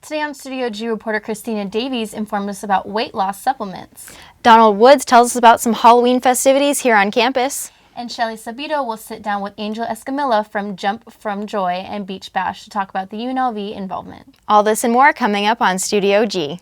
Today on Studio G, reporter Christina Davies informed us about weight loss supplements. Donald Woods tells us about some Halloween festivities here on campus. And Shelly Sabito will sit down with Angel Escamilla from Jump From Joy and Beach Bash to talk about the UNLV involvement. All this and more coming up on Studio G.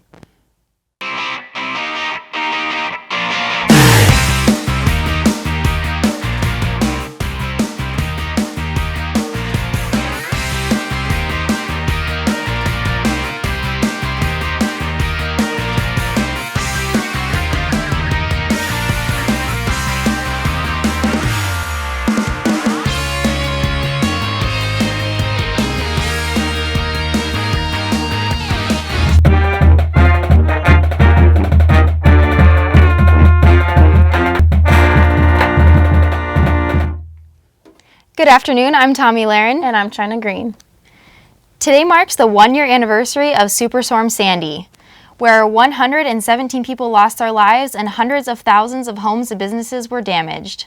Good afternoon, I'm Tommy Laren. And I'm China Green. Today marks the one-year anniversary of Superstorm Sandy, where 117 people lost their lives and hundreds of thousands of homes and businesses were damaged.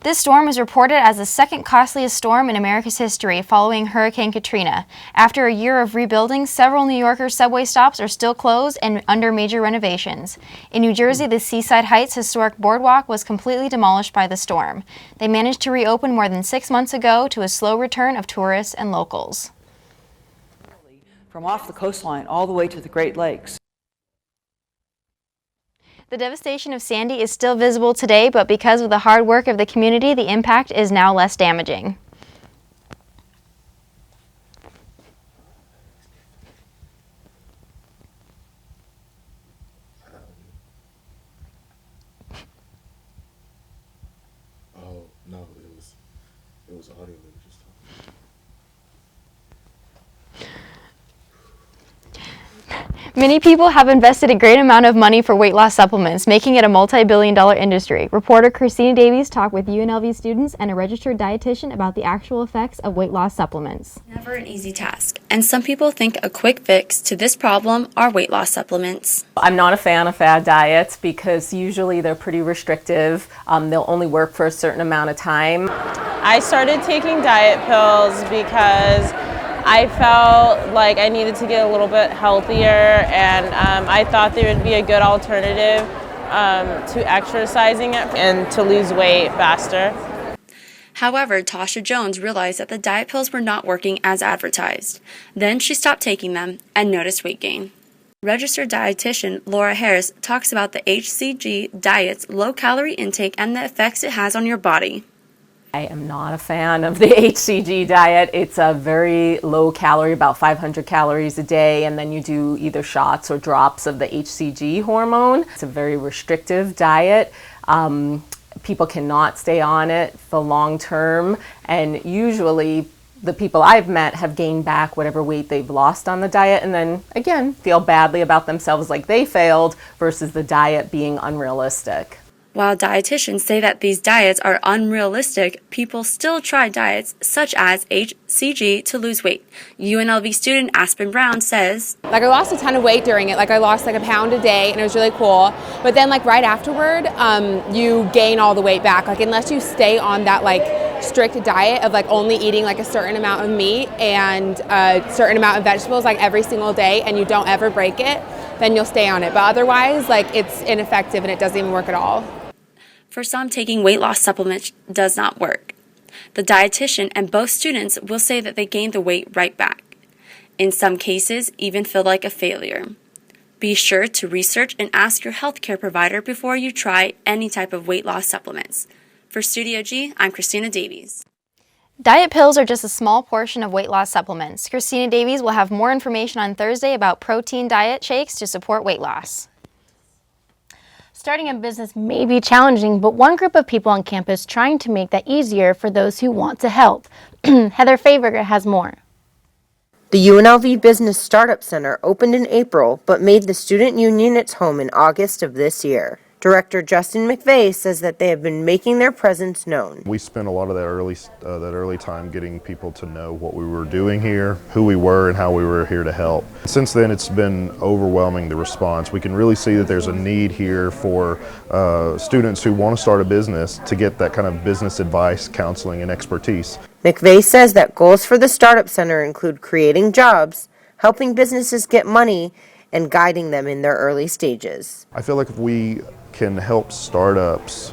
This storm is reported as the second costliest storm in America's history following Hurricane Katrina. After a year of rebuilding, several New Yorker subway stops are still closed and under major renovations. In New Jersey, the Seaside Heights historic boardwalk was completely demolished by the storm. They managed to reopen more than 6 months ago to a slow return of tourists and locals. From off the coastline all the way to the Great Lakes. The devastation of Sandy is still visible today, but because of the hard work of the community, the impact is now less damaging. Oh, no, it was audio. Many people have invested a great amount of money for weight loss supplements, making it a multi-billion-dollar industry. Reporter Christina Davies talked with UNLV students and a registered dietitian about the actual effects of weight loss supplements. Never an easy task, and some people think a quick fix to this problem are weight loss supplements. I'm not a fan of fad diets because usually they're pretty restrictive. They'll only work for a certain amount of time. I started taking diet pills because I felt like I needed to get a little bit healthier, and I thought they would be a good alternative to exercising and to lose weight faster. However, Tasha Jones realized that the diet pills were not working as advertised. Then she stopped taking them and noticed weight gain. Registered dietitian Laura Harris talks about the HCG diet's low-calorie intake and the effects it has on your body. I am not a fan of the HCG diet. It's a very low calorie, about 500 calories a day, and then you do either shots or drops of the HCG hormone. It's a very restrictive diet. People cannot stay on it for long term, and usually the people I've met have gained back whatever weight they've lost on the diet and then again feel badly about themselves like they failed versus the diet being unrealistic. While dietitians say that these diets are unrealistic, people still try diets such as HCG to lose weight. UNLV student Aspen Brown says, I lost a ton of weight during it. I lost a pound a day and it was really cool. But then right afterward, you gain all the weight back. Unless you stay on that strict diet of only eating a certain amount of meat and a certain amount of vegetables every single day and you don't ever break it, then you'll stay on it. But otherwise, it's ineffective and it doesn't even work at all. For some, taking weight loss supplements does not work. The dietitian and both students will say that they gain the weight right back. In some cases, even feel like a failure. Be sure to research and ask your healthcare provider before you try any type of weight loss supplements. For Studio G, I'm Christina Davies. Diet pills are just a small portion of weight loss supplements. Christina Davies will have more information on Thursday about protein diet shakes to support weight loss. Starting a business may be challenging, but one group of people on campus trying to make that easier for those who want to help. Heather Faber has more. The UNLV Business Startup Center opened in April, but made the student union its home in August of this year. Director Justin McVeigh says that they have been making their presence known. We spent a lot of that early time getting people to know what we were doing here, who we were, and how we were here to help. Since then, it's been overwhelming, the response. We can really see that there's a need here for students who want to start a business to get that kind of business advice, counseling, and expertise. McVeigh says that goals for the Startup Center include creating jobs, helping businesses get money and guiding them in their early stages. I feel like if we can help startups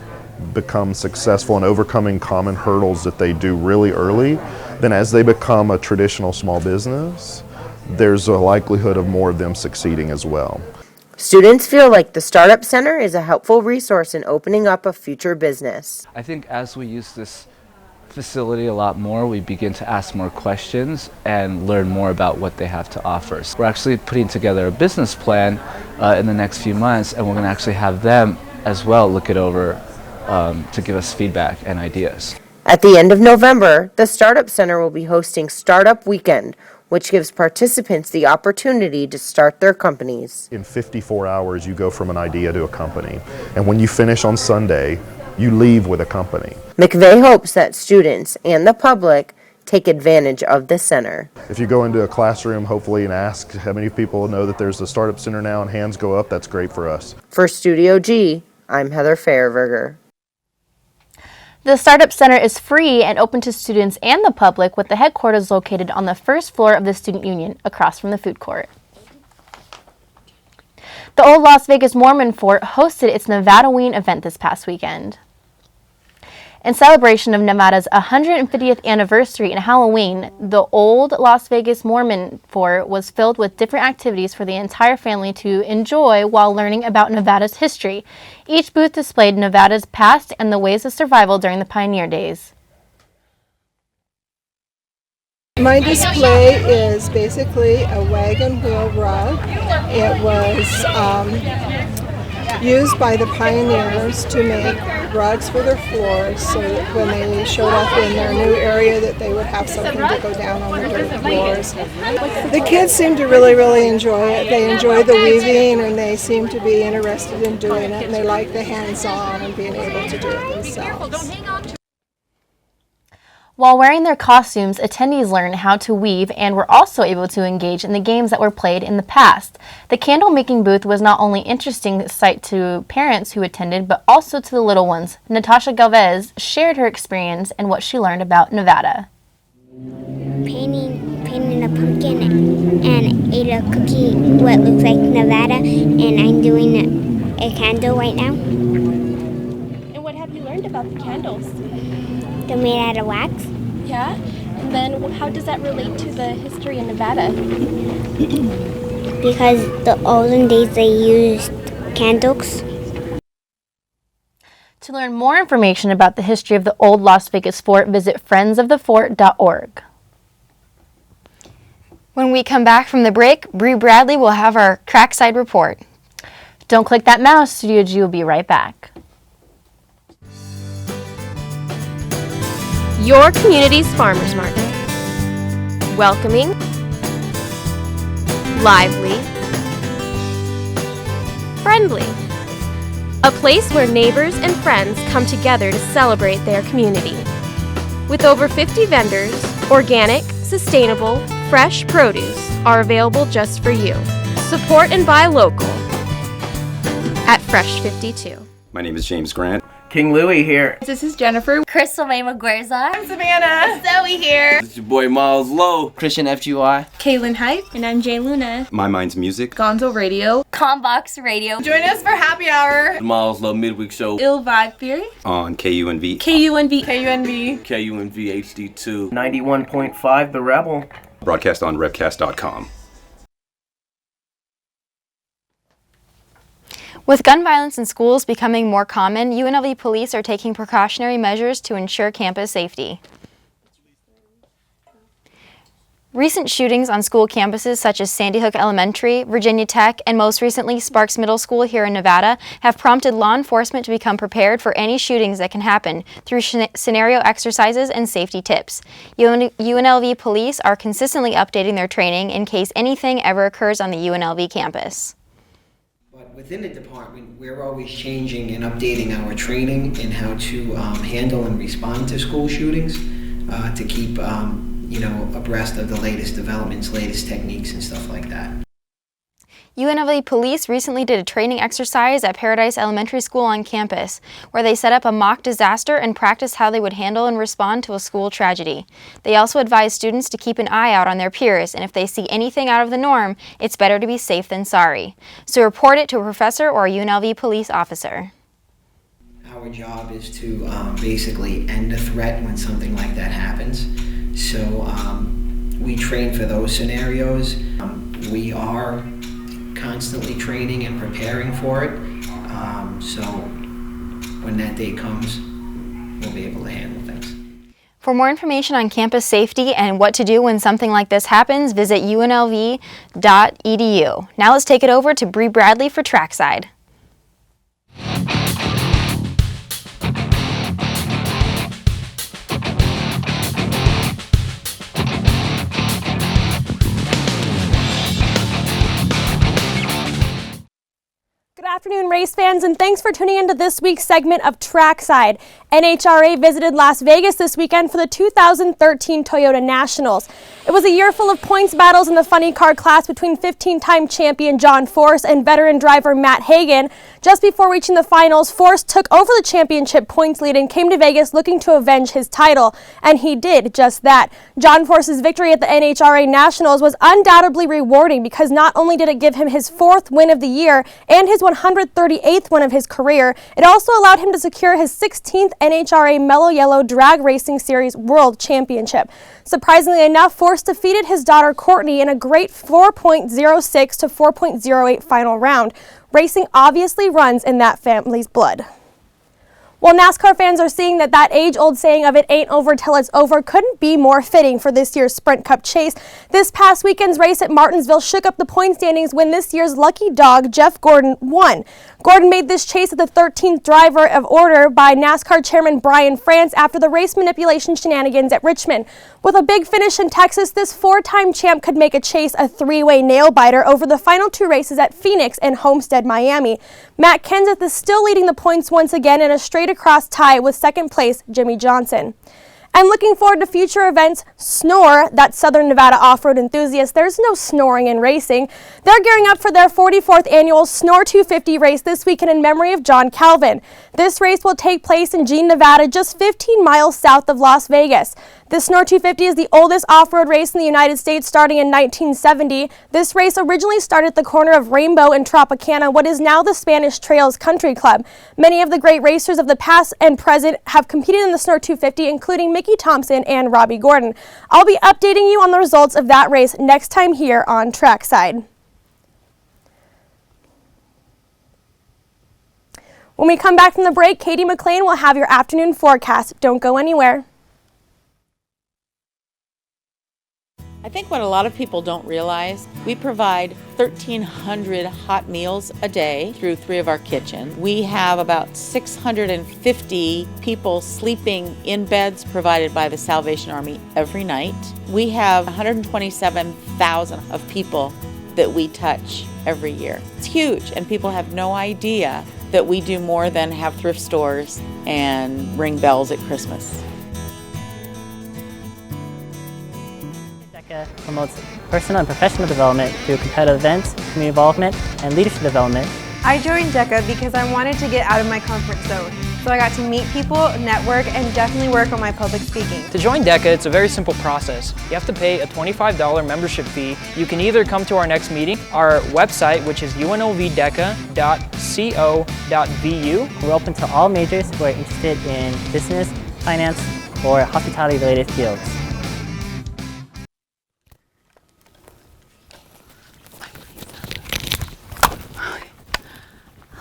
become successful in overcoming common hurdles that they do really early, then as they become a traditional small business, there's a likelihood of more of them succeeding as well. Students feel like the Startup Center is a helpful resource in opening up a future business. I think as we use this facility a lot more, we begin to ask more questions and learn more about what they have to offer. So we're actually putting together a business plan in the next few months, and we're going to actually have them as well look it over to give us feedback and ideas. At the end of November, the Startup Center will be hosting Startup Weekend, which gives participants the opportunity to start their companies. In 54 hours, you go from an idea to a company. And when you finish on Sunday, you leave with a company. McVeigh hopes that students and the public take advantage of the center. If you go into a classroom, hopefully, and ask how many people know that there's a Startup Center now and hands go up, that's great for us. For Studio G, I'm Heather Fairberger. The Startup Center is free and open to students and the public, with the headquarters located on the first floor of the Student Union, across from the food court. The old Las Vegas Mormon Fort hosted its Nevadaween event this past weekend. In celebration of Nevada's 150th anniversary and Halloween, the old Las Vegas Mormon Fort was filled with different activities for the entire family to enjoy while learning about Nevada's history. Each booth displayed Nevada's past and the ways of survival during the pioneer days. My display is basically a wagon wheel rug. It was used by the pioneers to make rugs for their floors, so that when they showed up in their new area that they would have something to go down on the dirt floors. The kids seem to really enjoy it. They enjoy the weaving, and they seem to be interested in doing it, and they like the hands-on and being able to do it themselves. While wearing their costumes, attendees learned how to weave and were also able to engage in the games that were played in the past. The candle making booth was not only an interesting sight to parents who attended, but also to the little ones. Natasha Galvez shared her experience and what she learned about Nevada. Painting a pumpkin and ate a cookie what looks like Nevada, and I'm doing a candle right now. And what have you learned about the candles? They're made out of wax. Yeah? And then how does that relate to the history in Nevada? Because the olden days they used candles. To learn more information about the history of the old Las Vegas Fort, visit friendsofthefort.org. When we come back from the break, Bree Bradley will have our Trackside Report. Don't click that mouse. Studio G will be right back. Your community's farmers market. Welcoming, lively, friendly. A place where neighbors and friends come together to celebrate their community. With over 50 vendors, organic, sustainable, fresh produce are available just for you. Support and buy local at Fresh 52. My name is James Grant. King Louie here. This is Jennifer. Crystal May McGuerza. I'm Savannah. Zoe here. This is your boy Miles Lowe. Christian FGY. Kaylin Hype. And I'm Jay Luna. My Mind's Music. Gonzo Radio. Combox Radio. Join us for Happy Hour. The Miles Lowe Midweek Show. Ill Vibe Theory. On KUNV. KUNV. KUNV. KUNV HD2. 91.5 The Rebel. Broadcast on Revcast.com. With gun violence in schools becoming more common, UNLV police are taking precautionary measures to ensure campus safety. Recent shootings on school campuses such as Sandy Hook Elementary, Virginia Tech, and most recently Sparks Middle School here in Nevada have prompted law enforcement to become prepared for any shootings that can happen through scenario exercises and safety tips. UNLV police are consistently updating their training in case anything ever occurs on the UNLV campus. Within the department, we're always changing and updating our training in how to handle and respond to school shootings, to keep abreast of the latest developments, latest techniques, and stuff like that. UNLV police recently did a training exercise at Paradise Elementary School on campus, where they set up a mock disaster and practiced how they would handle and respond to a school tragedy. They also advised students to keep an eye out on their peers, and if they see anything out of the norm, it's better to be safe than sorry. So report it to a professor or a UNLV police officer. Our job is to basically end a threat when something like that happens. So we train for those scenarios. We are constantly training and preparing for it. So when that day comes, we'll be able to handle things. For more information on campus safety and what to do when something like this happens, visit unlv.edu. Now let's take it over to Bree Bradley for Trackside. Good afternoon, race fans, and thanks for tuning into this week's segment of Trackside. NHRA visited Las Vegas this weekend for the 2013 Toyota Nationals. It was a year full of points battles in the funny car class between 15-time champion John Force and veteran driver Matt Hagan. Just before reaching the finals, Force took over the championship points lead and came to Vegas looking to avenge his title, and he did just that. John Force's victory at the NHRA Nationals was undoubtedly rewarding because not only did it give him his 4th win of the year and his 138th win of his career, it also allowed him to secure his 16th NHRA Mellow Yellow Drag Racing Series World Championship. Surprisingly enough, Force defeated his daughter Courtney in a great 4.06 to 4.08 final round. Racing obviously runs in that family's blood. While NASCAR fans are seeing that age-old saying of it ain't over till it's over couldn't be more fitting for this year's Sprint Cup chase, this past weekend's race at Martinsville shook up the point standings when this year's lucky dog, Jeff Gordon, won. Gordon made this chase at the 13th driver of order by NASCAR chairman Brian France after the race manipulation shenanigans at Richmond. With a big finish in Texas, this 4-time champ could make a chase a 3-way nail-biter over the final 2 races at Phoenix and Homestead, Miami. Matt Kenseth is still leading the points once again in a straight-across tie with second place Jimmy Johnson. And looking forward to future events, Snore, that Southern Nevada off-road enthusiast, there's no snoring in racing. They're gearing up for their 44th annual Snore 250 race this weekend in memory of John Calvin. This race will take place in Jean, Nevada, just 15 miles south of Las Vegas. The Snore 250 is the oldest off-road race in the United States, starting in 1970. This race originally started at the corner of Rainbow and Tropicana, what is now the Spanish Trails Country Club. Many of the great racers of the past and present have competed in the Snore 250, including Mickey Thompson and Robbie Gordon. I'll be updating you on the results of that race next time here on Trackside. When we come back from the break, Katie McLean will have your afternoon forecast. Don't go anywhere. I think what a lot of people don't realize, we provide 1,300 hot meals a day through 3 of our kitchens. We have about 650 people sleeping in beds provided by the Salvation Army every night. We have 127,000 of people that we touch every year. It's huge, and people have no idea that we do more than have thrift stores and ring bells at Christmas. Promotes personal and professional development through competitive events, community involvement, and leadership development. I joined DECA because I wanted to get out of my comfort zone. So I got to meet people, network, and definitely work on my public speaking. To join DECA, it's a very simple process. You have to pay a $25 membership fee. You can either come to our next meeting, our website, which is unlvdeca.co.vu. We're open to all majors who are interested in business, finance, or hospitality-related fields.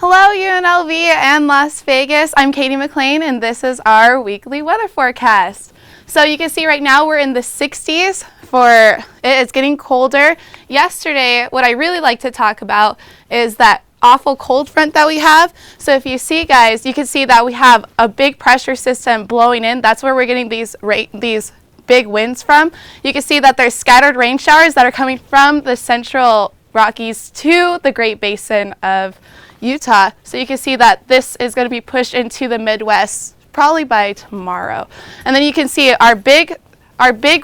Hello UNLV and Las Vegas, I'm Katie McLean and this is our weekly weather forecast. So you can see right now we're in the 60s it's getting colder. Yesterday, what I really like to talk about is that awful cold front that we have. So if you see guys, you can see that we have a big pressure system blowing in. That's where we're getting these big winds from. You can see that there's scattered rain showers that are coming from the central Rockies to the Great Basin of Utah. So you can see that this is going to be pushed into the Midwest probably by tomorrow. And then you can see our big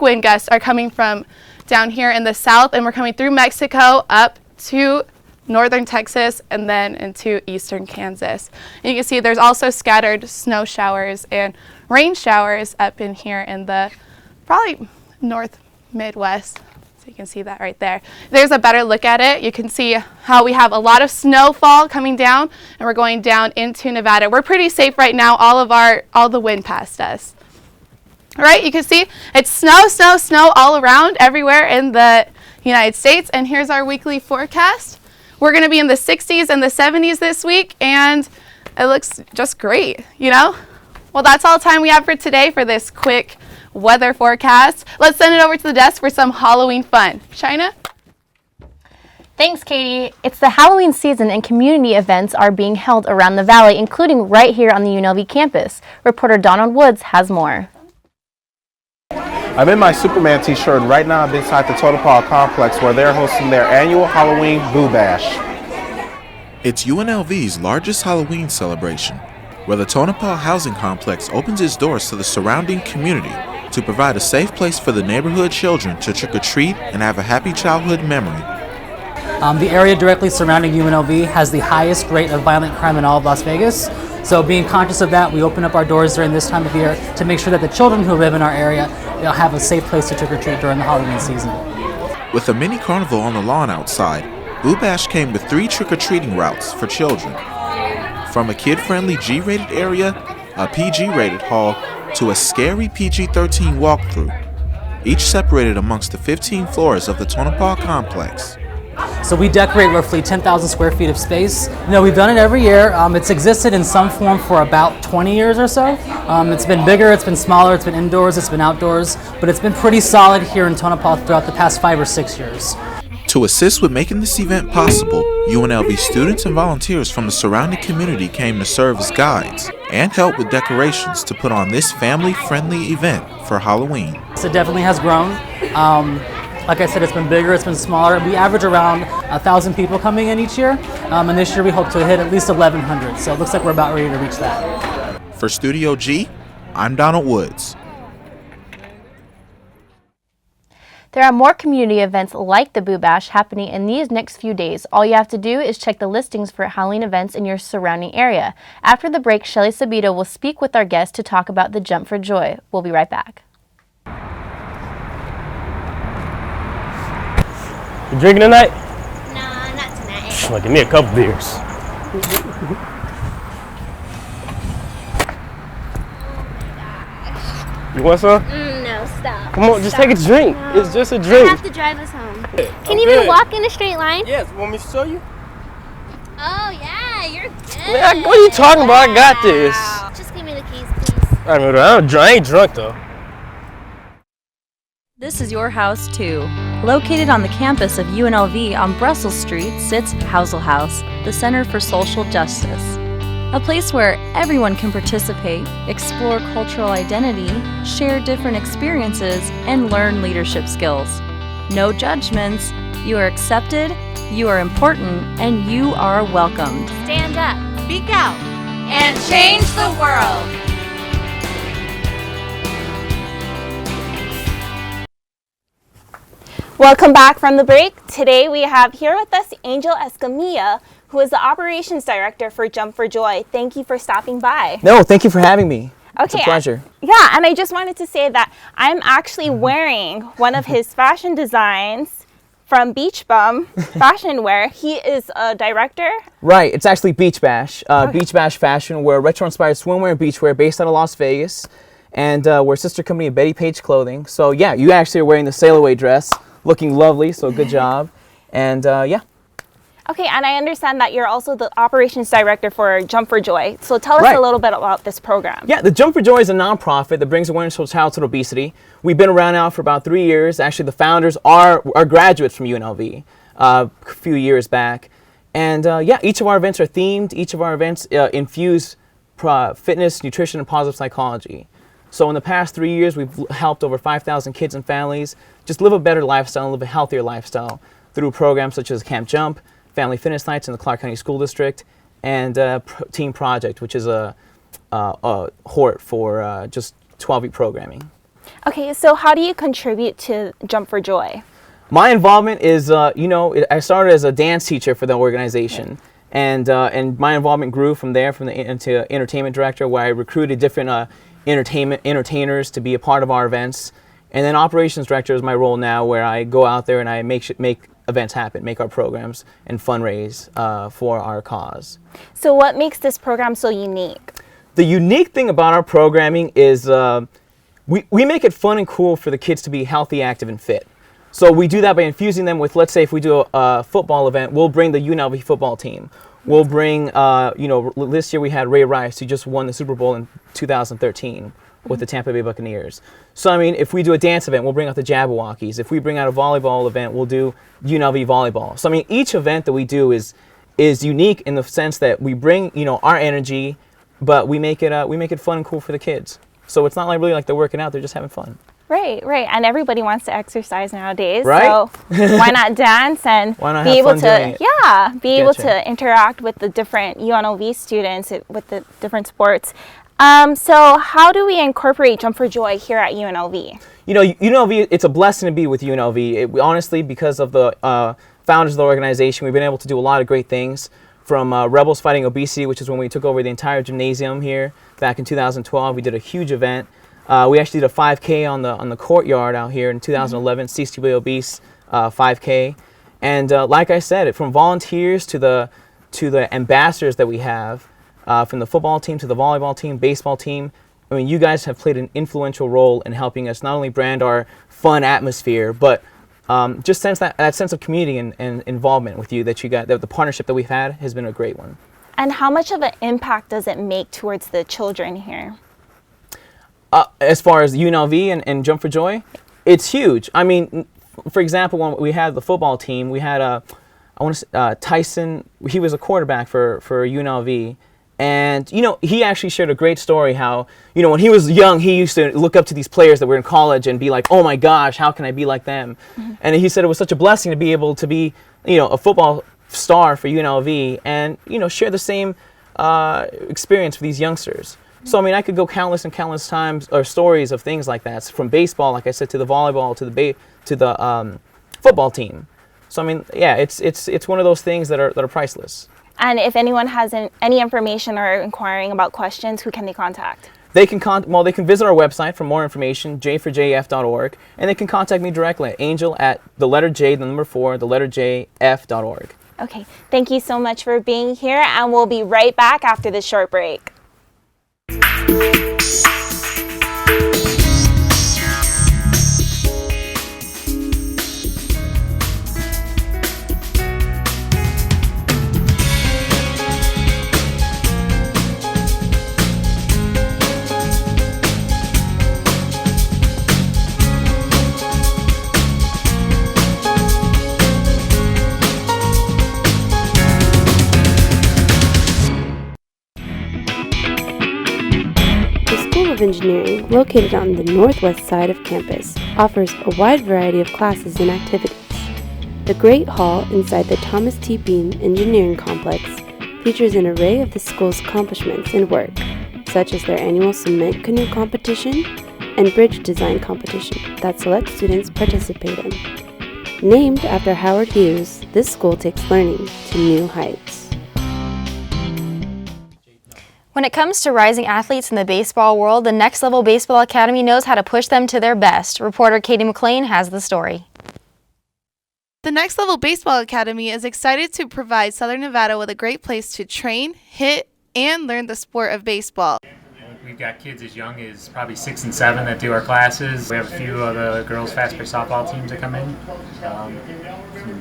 wind gusts are coming from down here in the south, and we're coming through Mexico up to northern Texas, and then into eastern Kansas. And you can see there's also scattered snow showers and rain showers up in here in the probably north Midwest. So you can see that right there. There's a better look at it. You can see how we have a lot of snowfall coming down, and we're going down into Nevada. We're pretty safe right now. All the wind past us. All right, you can see it's snow, snow, snow all around everywhere in the United States. And here's our weekly forecast. We're going to be in the 60s and the 70s this week, and it looks just great, you know? Well, that's all the time we have for today for this quick weather forecast. Let's send it over to the desk for some Halloween fun. China? Thanks, Katie. It's the Halloween season and community events are being held around the valley, including right here on the UNLV campus. Reporter Donald Woods has more. I'm in my Superman t-shirt, and right now I'm inside the Tonopah complex where they're hosting their annual Halloween Boo Bash. It's UNLV's largest Halloween celebration, where the Tonopah housing complex opens its doors to the surrounding community to provide a safe place for the neighborhood children to trick-or-treat and have a happy childhood memory. The area directly surrounding UNLV has the highest rate of violent crime in all of Las Vegas. So being conscious of that, we open up our doors during this time of year to make sure that the children who live in our area have a safe place to trick-or-treat during the Halloween season. With a mini carnival on the lawn outside, Boo Bash came with 3 trick-or-treating routes for children. From a kid-friendly G-rated area, a PG-rated hall, to a scary PG-13 walkthrough, each separated amongst the 15 floors of the Tonopah complex. So we decorate roughly 10,000 square feet of space. You know, we've done it every year. It's existed in some form for about 20 years or so. It's been bigger, it's been smaller, it's been indoors, it's been outdoors, but it's been pretty solid here in Tonopah throughout the past 5 or 6 years. To assist with making this event possible, UNLV students and volunteers from the surrounding community came to serve as guides and help with decorations to put on this family-friendly event for Halloween. So it definitely has grown. Like I said, it's been bigger, it's been smaller. We average around 1,000 people coming in each year, and this year we hope to hit at least 1,100. So it looks like we're about ready to reach that. For Studio G, I'm Donald Woods. There are more community events like the Boo Bash happening in these next few days. All you have to do is check the listings for Halloween events in your surrounding area. After the break, Shelly Sabito will speak with our guest to talk about the Jump for Joy. We'll be right back. You drinking tonight? No, not tonight. Well, give me a couple beers. You want some? No, stop. Come on, just take a drink. No. It's just a drink. I have to drive us home. Can you even walk in a straight line? Yes, want me to show you? Oh, yeah, you're good. Man, what are you talking about? I got this. Just give me the keys, please. I ain't drunk, though. This is your house too. Located on the campus of UNLV on Brussels Street sits Housel House, the Center for Social Justice. A place where everyone can participate, explore cultural identity, share different experiences, and learn leadership skills. No judgments. You are accepted, you are important, and you are welcomed. Stand up, Speak out, and change the world. Welcome back from the break. Today we have here with us Angel Escamilla, who is the Operations Director for Jump for Joy. Thank you for stopping by. No, thank you for having me. Okay. It's a pleasure. Yeah, and I just wanted to say that I'm actually wearing one of his fashion designs from Beach Bum Fashion Wear. He is a director. Right, it's actually Beach Bash. Beach Bash Fashion Wear, retro-inspired swimwear and beachwear based out of Las Vegas. And we're a sister company of Betty Page Clothing. So yeah, you actually are wearing the sail away dress. Looking lovely, so good job. And yeah. Okay, and I understand that you're also the operations director for Jump for Joy. So tell us a little bit about this program. Yeah, the Jump for Joy is a nonprofit that brings awareness to childhood obesity. We've been around now for about 3 years. Actually, the founders are graduates from UNLV a few years back. And yeah, each of our events are themed. Each of our events infuse fitness, nutrition, and positive psychology. So in the past 3 years, we've helped over 5,000 kids and families just live a better lifestyle and live a healthier lifestyle through programs such as Camp Jump, Family Fitness Nights in the Clark County School District, and Team Project, which is a HORT for just 12-week programming. Okay, so how do you contribute to Jump for Joy? My involvement is, I started as a dance teacher for the organization, and my involvement grew from there, into entertainment director, where I recruited different entertainers to be a part of our events, and then operations director is my role now, where I go out there and I make events happen, make our programs, and fundraise for our cause. So what makes this program so unique? The unique thing about our programming is we make it fun and cool for the kids to be healthy, active, and fit. So we do that by infusing them with, let's say if we do a football event, we'll bring the UNLV football team. We'll bring, this year we had Ray Rice, who just won the Super Bowl in 2013 with the Tampa Bay Buccaneers. So, I mean, if we do a dance event, we'll bring out the Jabberwockies. If we bring out a volleyball event, we'll do UNLV volleyball. So, I mean, each event that we do is unique in the sense that we bring, our energy, but we make it fun and cool for the kids. So it's not really like they're working out, they're just having fun. Right. And everybody wants to exercise nowadays. Right? So why not dance and why not be have able fun doing it? be able to interact with the different UNLV students with the different sports. So how do we incorporate Jump for Joy here at UNLV? UNLV, it's a blessing to be with UNLV. Honestly, because of the founders of the organization, we've been able to do a lot of great things. From Rebels Fighting Obesity, which is when we took over the entire gymnasium here back in 2012. We did a huge event. We actually did a 5K on the courtyard out here in 2011, Cease to Be Obese 5K. And like I said, from volunteers to the ambassadors that we have, from the football team to the volleyball team, baseball team, I mean, you guys have played an influential role in helping us not only brand our fun atmosphere, but just sense that sense of community and involvement with you that you got. The partnership that we've had has been a great one. And how much of an impact does it make towards the children here? As far as UNLV and Jump for Joy, it's huge. I mean, for example, when we had the football team, we had Tyson. He was a quarterback for UNLV. And, he actually shared a great story how, when he was young, he used to look up to these players that were in college and be like, oh my gosh, how can I be like them? Mm-hmm. And he said it was such a blessing to be able to be, a football star for UNLV and, share the same experience for these youngsters. Mm-hmm. So, I mean, I could go countless and countless times or stories of things like that, from baseball, like I said, to the volleyball, to the football team. So, I mean, yeah, it's one of those things that are priceless. And if anyone has any information or inquiring about questions, who can they contact? They can they can visit our website for more information, j4jf.org, and they can contact me directly at angel@4jf.org. Okay, thank you so much for being here, and we'll be right back after this short break. of Engineering, located on the northwest side of campus, offers a wide variety of classes and activities. The Great Hall inside the Thomas T. Bean Engineering Complex features an array of the school's accomplishments and work, such as their annual cement canoe competition and bridge design competition that select students participate in. Named after Howard Hughes, this school takes learning to new heights. When it comes to rising athletes in the baseball world, the Next Level Baseball Academy knows how to push them to their best. Reporter Katie McLean has the story. The Next Level Baseball Academy is excited to provide Southern Nevada with a great place to train, hit, and learn the sport of baseball. We've got kids as young as probably 6 and 7 that do our classes. We have a few of the girls' fast pitch softball teams that come in. Some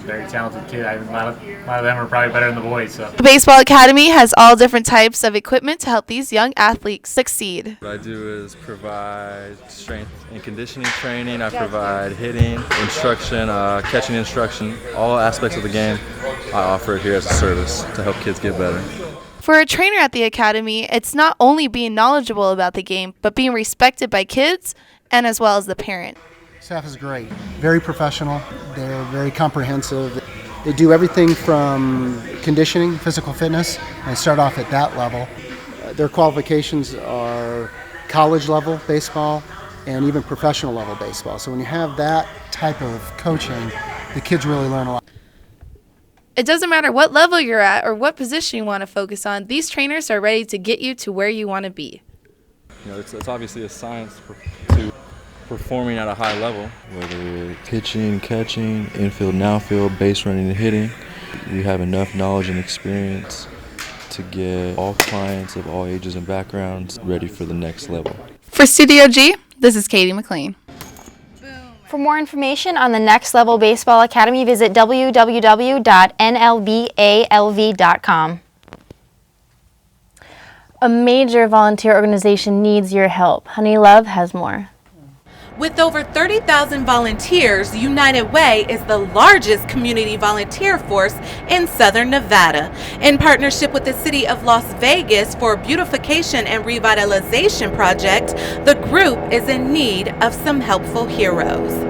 very talented kids. A lot of them are probably better than the boys. So. The Baseball Academy has all different types of equipment to help these young athletes succeed. What I do is provide strength and conditioning training. I provide hitting, instruction, catching instruction, all aspects of the game. I offer it here as a service to help kids get better. For a trainer at the academy, it's not only being knowledgeable about the game, but being respected by kids and as well as the parent. Staff is great, very professional, they're very comprehensive. They do everything from conditioning, physical fitness, and they start off at that level. Their qualifications are college level baseball and even professional level baseball. So when you have that type of coaching, the kids really learn a lot. It doesn't matter what level you're at or what position you want to focus on, these trainers are ready to get you to where you want to be. You know, it's obviously a science to performing at a high level. Whether pitching, catching, infield and outfield, base running and hitting, you have enough knowledge and experience to get all clients of all ages and backgrounds ready for the next level. For Studio G, this is Katie McLean. For more information on the Next Level Baseball Academy, visit www.nlbalv.com. A major volunteer organization needs your help. Honey Love has more. With over 30,000 volunteers, United Way is the largest community volunteer force in Southern Nevada. In partnership with the City of Las Vegas for a beautification and revitalization project, the group is in need of some helpful heroes.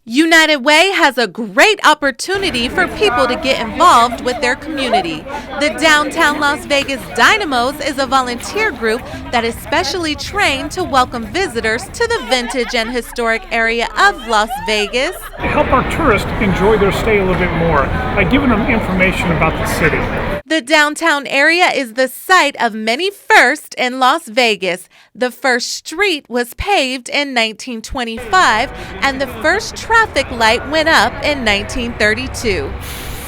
United Way has a great opportunity for people to get involved with their community. The Downtown Las Vegas Dynamos is a volunteer group that is specially trained to welcome visitors to the vintage and historic area of Las Vegas. Help our tourists enjoy their stay a little bit more by giving them information about the city. The downtown area is the site of many firsts in Las Vegas. The first street was paved in 1925, and the first traffic light went up in 1932.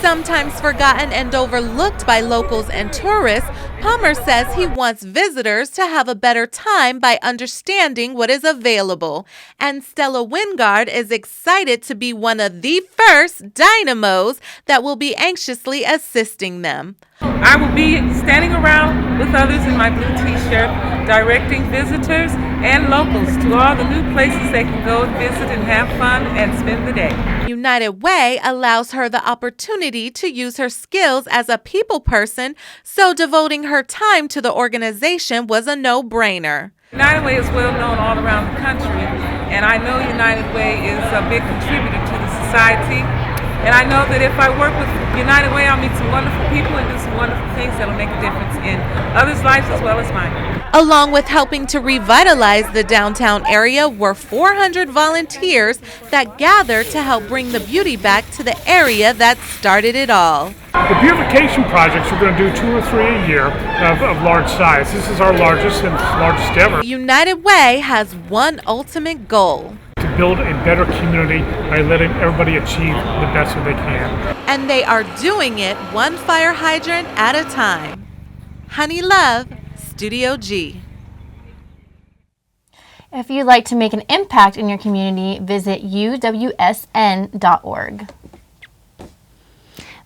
Sometimes forgotten and overlooked by locals and tourists, Palmer says he wants visitors to have a better time by understanding what is available. And Stella Wingard is excited to be one of the first dynamos that will be anxiously assisting them. I will be standing around with others in my blue t-shirt, directing visitors and locals to all the new places they can go visit and have fun and spend the day. United Way allows her the opportunity to use her skills as a people person, so devoting her time to the organization was a no-brainer. United Way is well known all around the country, and I know United Way is a big contributor to the society. And I know that if I work with United Way, I'll meet some wonderful people and do some wonderful things that'll make a difference in others' lives as well as mine. Along with helping to revitalize the downtown area were 400 volunteers that gathered to help bring the beauty back to the area that started it all. The beautification projects are going to do 2 or 3 a year of large size. This is our largest and largest ever. United Way has one ultimate goal: to build a better community by letting everybody achieve the best that they can. And they are doing it one fire hydrant at a time. Honey Love, Studio G. If you'd like to make an impact in your community, visit uwsn.org.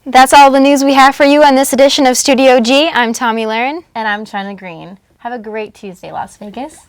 That's all the news we have for you on this edition of Studio G. I'm Tommy Laren. And I'm China Green. Have a great Tuesday, Las Vegas.